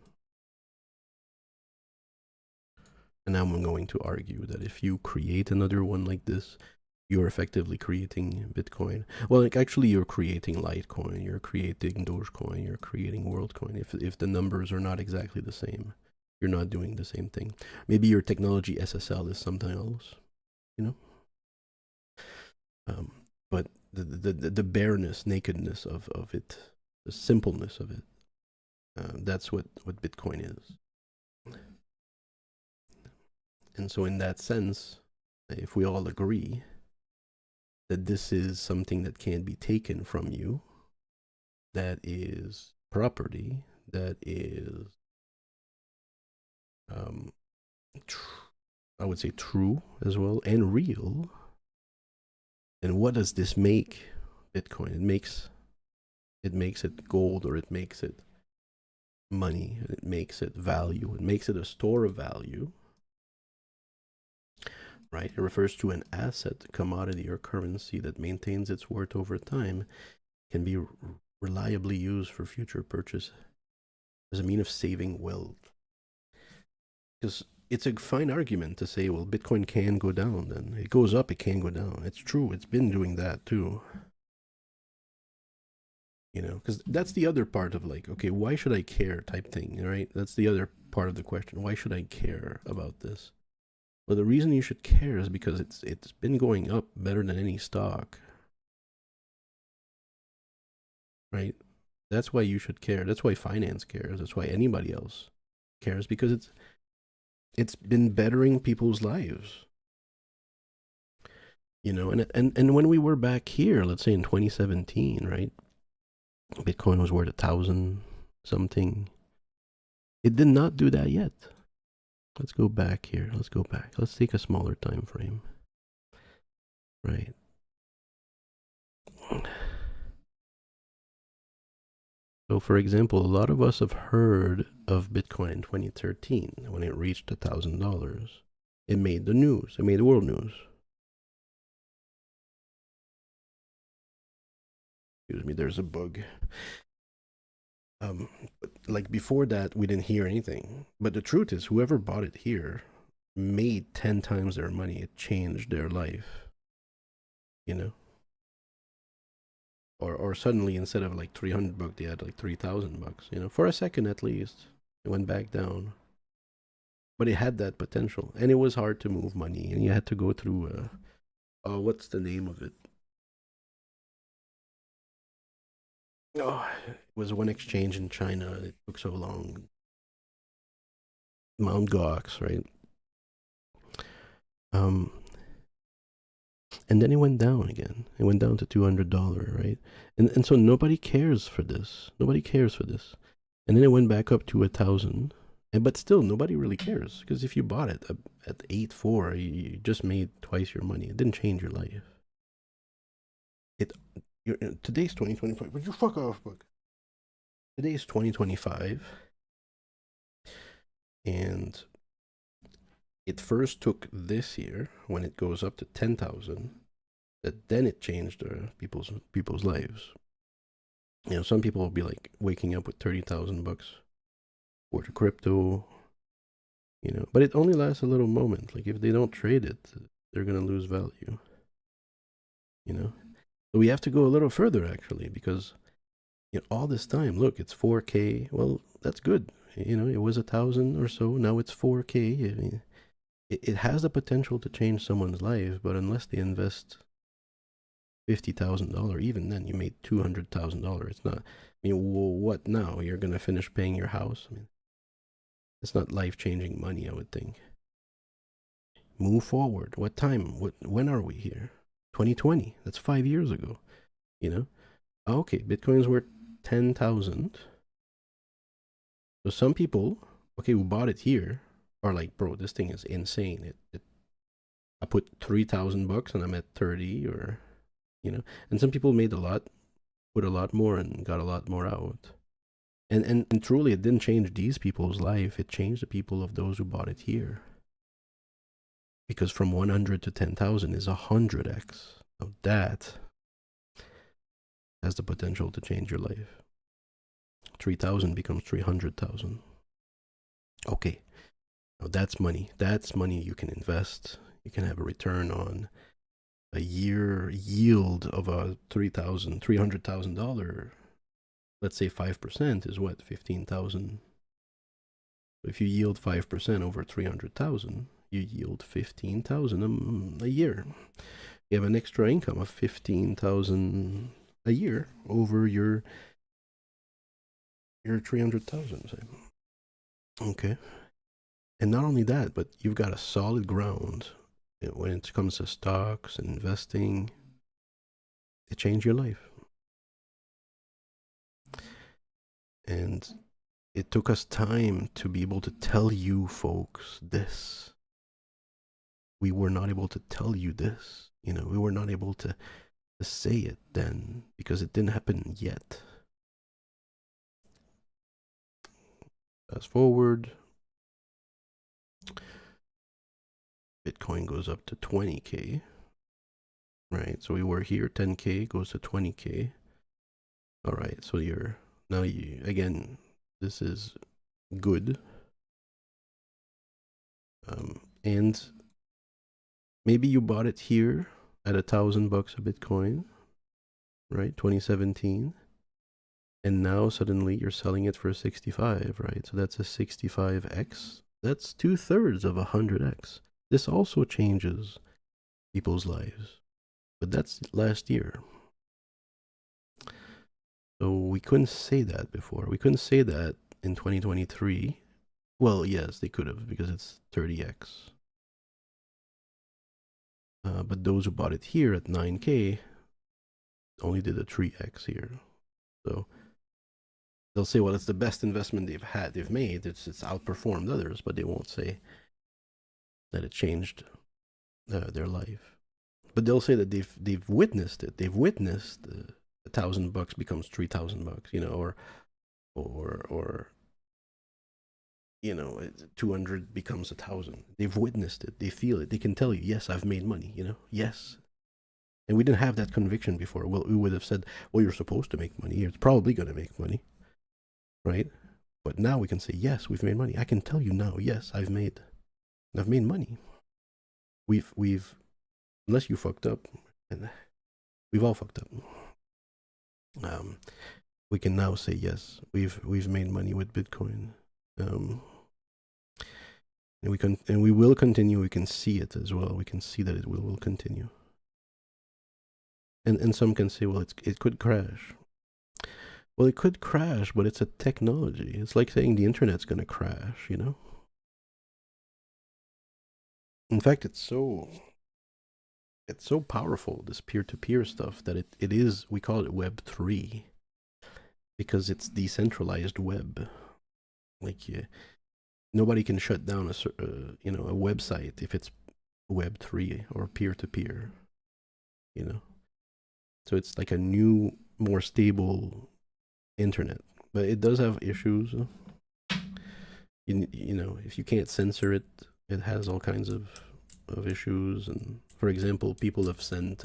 And now I'm going to argue that if you create another one like this, you're effectively creating Bitcoin. Well, like actually you're creating Litecoin, you're creating Dogecoin, you're creating WorldCoin. If the numbers are not exactly the same, you're not doing the same thing. Maybe your technology SSL is something else, you know? But the bareness, nakedness of it, the simpleness of it, that's what Bitcoin is. And so in that sense, if we all agree that this is something that can't be taken from you, that is property, that is, I would say true as well, and real, then what does this make Bitcoin? It makes it gold, or it makes it money, it makes it value, it makes it a store of value. Right? It refers to an asset, commodity, or currency that maintains its worth over time, can be reliably used for future purchase as a mean of saving wealth. Because it's a fine argument to say, well, Bitcoin can go down, then it goes up, it can go down. It's true, it's been doing that too. You know, because that's the other part of like, okay, why should I care type thing, right? That's the other part of the question. Why should I care about this? Well, the reason you should care is because it's been going up better than any stock, right? That's why you should care. That's why finance cares. That's why anybody else cares, because it's been bettering people's lives. You know, and when we were back here, let's say in 2017, right? Bitcoin was worth 1,000 something. It did not do that yet. Let's go back here. Let's go back. Let's take a smaller time frame. Right. So, for example, a lot of us have heard of Bitcoin in 2013 when it reached $1,000. It made the news. It made the world news. Excuse me, there's a bug. Like before that, we didn't hear anything. But the truth is, whoever bought it here made 10 times their money. It changed their life. You know? or suddenly instead of like 300 bucks, they had like 3,000 bucks. You know, for a second at least, it went back down. But it had that potential, and it was hard to move money, and you had to go through. What's the name of it? Oh, it was one exchange in China. It took so long. Mount Gox, right? Um, and then it went down again. It went down to $200, right? And so nobody cares for this. Nobody cares for this. And then it went back up to 1,000. And but still, nobody really cares because if you bought it at 8.4, you just made twice your money. It didn't change your life. Today's 2025. Would you fuck off, book? Today's 2025, and it first took this year when it goes up to 10,000 that then it changed people's lives. You know, some people will be like waking up with 30,000 bucks worth of crypto, you know, but it only lasts a little moment. Like if they don't trade it, they're gonna lose value. You know, so we have to go a little further actually because you know, all this time, look, it's 4K. Well, that's good. You know, it was 1,000 or so. Now it's 4K. I mean, it has the potential to change someone's life, but unless they invest $50,000, even then you made $200,000. It's not. I mean, what now? You're gonna finish paying your house? I mean, it's not life-changing money. I would think. Move forward. What time? When are we here? 2020. That's 5 years ago. You know. Okay, Bitcoin's worth 10,000. So some people, okay, who bought it here are like, bro, this thing is insane. I put 3,000 bucks and I'm at 30, or, you know, and some people made a lot, put a lot more and got a lot more out. And truly, it didn't change these people's life. It changed the people of those who bought it here. Because from 100 to 10,000 is 100x. Now that has the potential to change your life. 3,000 becomes 300,000. Okay, now that's money. That's money you can invest. You can have a return on. A year yield of a $300,000. Let's say 5% is what, 15,000. If you yield 5% over 300,000, you yield 15,000 a year. You have an extra income of 15,000 a year over your 300,000. Okay. And not only that, but you've got a solid ground when it comes to stocks and investing. It changed your life. And it took us time to be able to tell you folks this. We were not able to tell you this. You know, we were not able to say it then because it didn't happen yet. Fast forward. Bitcoin goes up to 20K. Right, so we were here, 10K goes to 20K. All right, so again, this is good. And maybe you bought it here at $1,000 a Bitcoin, right? 2017. And now suddenly you're selling it for 65, right? So that's a 65x. That's 2/3 of 100x. This also changes people's lives. But that's last year. So we couldn't say that before. We couldn't say that in 2023. Well, yes, they could have because it's 30x. But those who bought it here at 9K only did a 3x here. So they'll say, well, it's the best investment they've made. It's outperformed others, but they won't say that it changed their life. But they'll say that they've witnessed it. They've witnessed $1,000 becomes $3,000, you know, or you know, 200 becomes 1,000. They've witnessed it. They feel it. They can tell you, yes, I've made money. You know, yes. And we didn't have that conviction before. Well, we would have said, well, you're supposed to make money. It's probably going to make money, right? But now we can say, yes, we've made money. I can tell you now, yes, I've made money. We've unless you fucked up, and we've all fucked up. Um, we can now say yes, we've made money with Bitcoin. And we will continue. We can see it as well. We can see that it will continue. And some can say, well, it could crash. Well, it could crash, but it's a technology. It's like saying the internet's gonna crash. In fact, it's so powerful, this peer-to-peer stuff, that it is, we call it Web3 because it's decentralized web. Like, nobody can shut down a website if it's Web3 or peer-to-peer. So it's like a new, more stable internet, but it does have issues. If you can't censor it, it has all kinds of issues. And for example, people have sent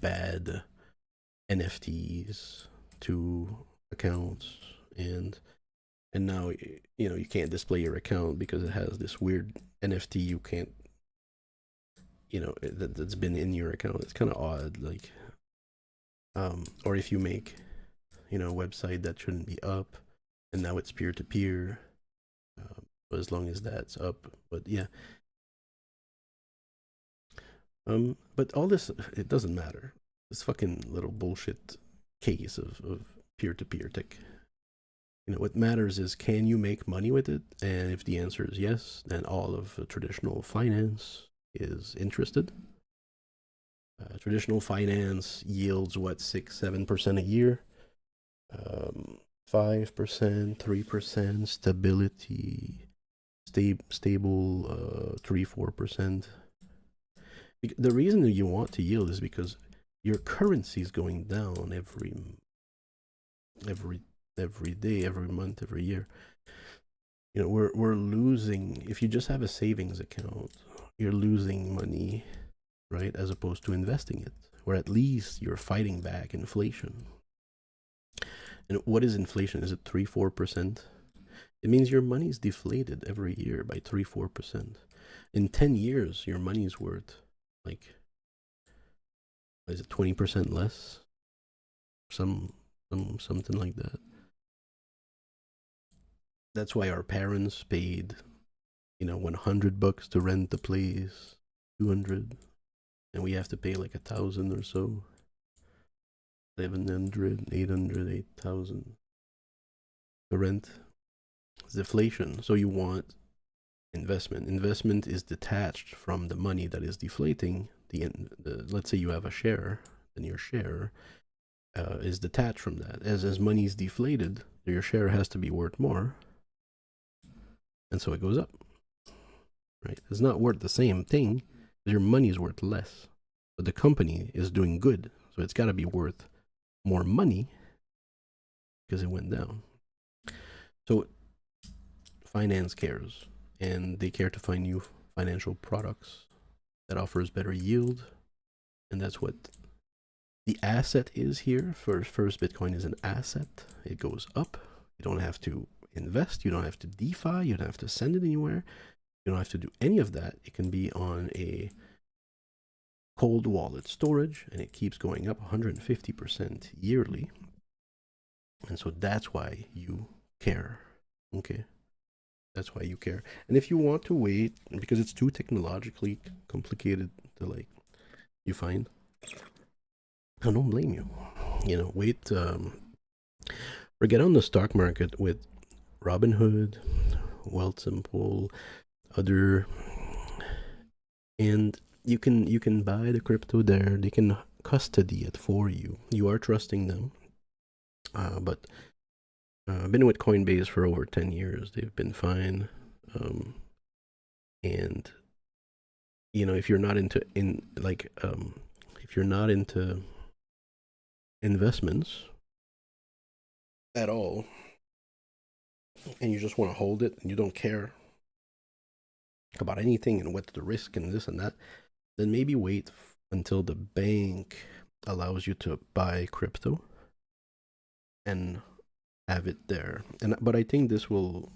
bad NFTs to accounts, and now you can't display your account because it has this weird NFT. You can't, that's been in your account. It's kind of odd, like, or if you make a website that shouldn't be up, and now it's peer to peer, as long as that's up. But yeah, but all this, it doesn't matter. This fucking little bullshit case of peer to peer tech. What matters is, can you make money with it? And if the answer is yes, then all of traditional finance is interested. Traditional finance yields what, 6-7% a year, 5%, 3% stability, stable 3-4%. The reason that you want to yield is because your currency is going down every day, every month, every year. We're losing. If you just have a savings account, you're losing money, right? As opposed to investing it, where at least you're fighting back inflation. And what is inflation? Is it 3-4%? It means your money's deflated every year by 3-4%. In 10 years, your money's worth, like, is it 20% less? Something like that. That's why our parents paid, $100 to rent the place, 200, and we have to pay like 1,000 or so, 700, 800, 8,000. The rent is deflation. So you want investment. Investment is detached from the money that is deflating. Let's say you have a share, then your share is detached from that. As money is deflated, your share has to be worth more, and so it goes up. Right? It's not worth the same thing, because your money is worth less, but the company is doing good, so it's got to be worth more money because it went down. So finance cares, and they care to find new financial products that offers better yield, and that's what the asset is here. First, Bitcoin is an asset. It goes up. You don't have to invest. You don't have to DeFi. You don't have to send it anywhere. You don't have to do any of that. It can be on a cold wallet storage, and it keeps going up 150% yearly. And so that's why you care. Okay? That's why you care. And if you want to wait, because it's too technologically complicated to, you find, I don't blame you. Wait, or get on the stock market with Robinhood, Wealthsimple, other, and you can buy the crypto there. They can custody it for you. You are trusting them. But I've been with Coinbase for over 10 years. They've been fine. And if you're not into if you're not into investments at all, and you just want to hold it and you don't care about anything and what's the risk and this and that, then maybe wait until the bank allows you to buy crypto and have it there. But I think this will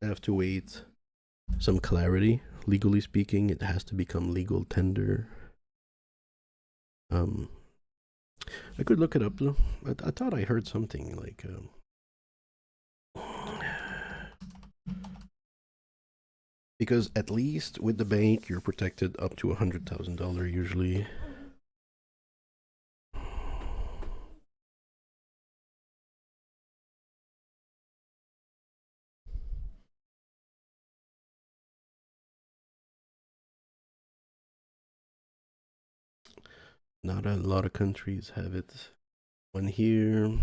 have to wait some clarity. Legally speaking, it has to become legal tender. I could look it up though. I thought I heard something like because at least with the bank you're protected up to $100,000 usually. Not a lot of countries have it. One here,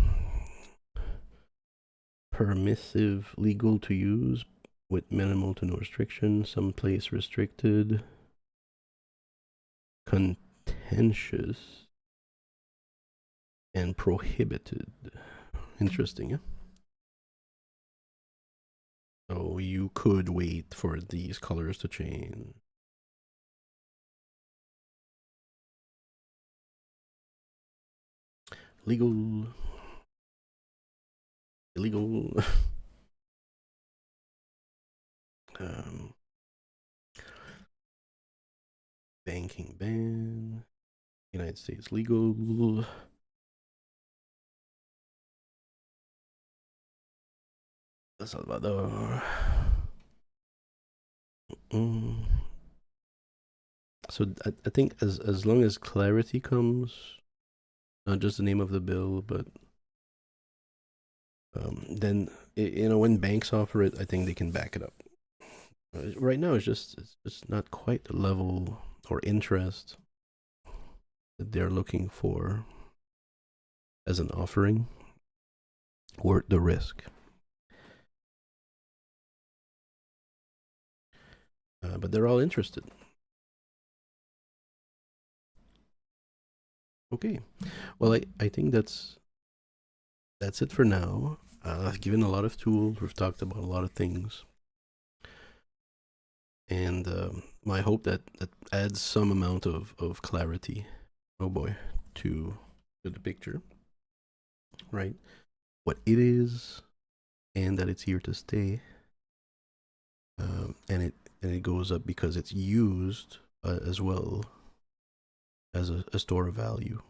permissive, legal to use with minimal to no restriction. Some place restricted. Contentious and prohibited. Interesting, yeah? So you could wait for these colors to change. Legal. Illegal. um, banking ban. United States legal. El Salvador. Mm. So I think as long as clarity comes, not just the name of the bill, but then when banks offer it, I think they can back it up. Right now, it's just not quite the level or interest that they're looking for as an offering or the risk. But they're all interested. Okay, well, I think that's it for now. I've given a lot of tools. We've talked about a lot of things, and I hope that adds some amount of clarity. Oh boy, to the picture, right? What it is, and that it's here to stay. And it goes up because it's used as well as a store of value,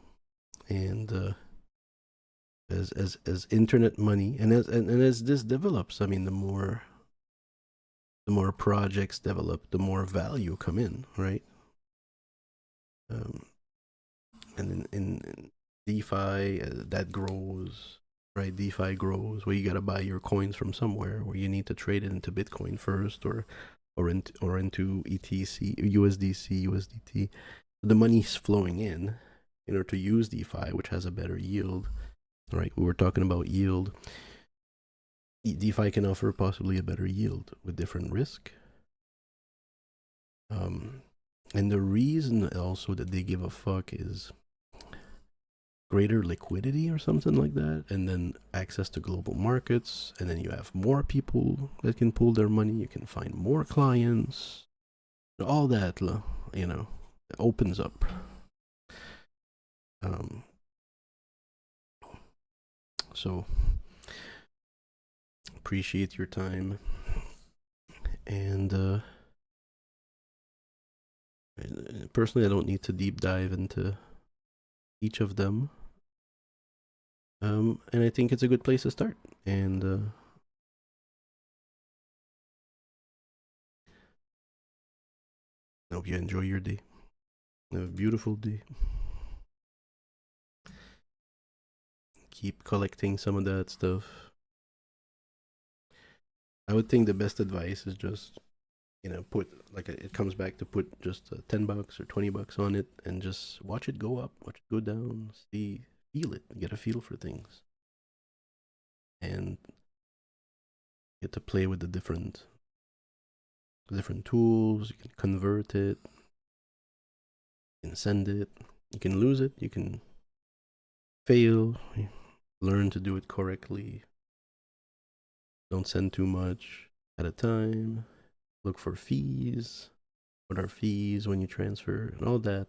and as internet money, and as this develops, I mean, the more projects develop, the more value come in, right? And in DeFi, that grows, right? DeFi grows where you got to buy your coins from somewhere, where you need to trade it into Bitcoin first, or into ETC, USDC, USDT. The money's flowing in order to use DeFi, which has a better yield, right? We were talking about yield. DeFi can offer possibly a better yield with different risk. And the reason also that they give a fuck is greater liquidity or something like that, and then access to global markets, and then you have more people that can pool their money. You can find more clients. All that, opens up. So appreciate your time, and personally, I don't need to deep dive into each of them. And I think it's a good place to start. And I hope you enjoy your day. Have a beautiful day. Keep collecting some of that stuff. I would think the best advice is just, put it comes back to put just $10 or $20 on it and just watch it go up, watch it go down, feel it, get a feel for things, and get to play with the different tools. You can convert it, you can send it, you can lose it, you can fail, learn to do it correctly. Don't send too much at a time. Look for fees. What are fees when you transfer and all that?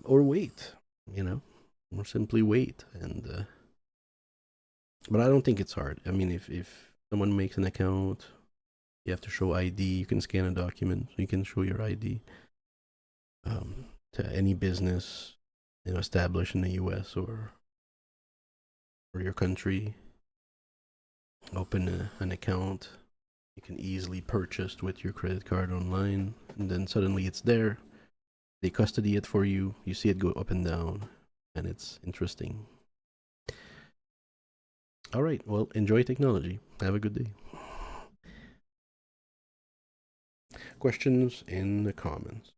Or wait, or simply wait. And but I don't think it's hard. I mean, if someone makes an account, you have to show ID. You can scan a document, so you can show your ID to any business. established in the US or your country. Open an account. You can easily purchase with your credit card online, and then suddenly it's there. They custody it for you. You see it go up and down, and it's interesting. All right, well, enjoy technology. Have a good day. Questions in the comments.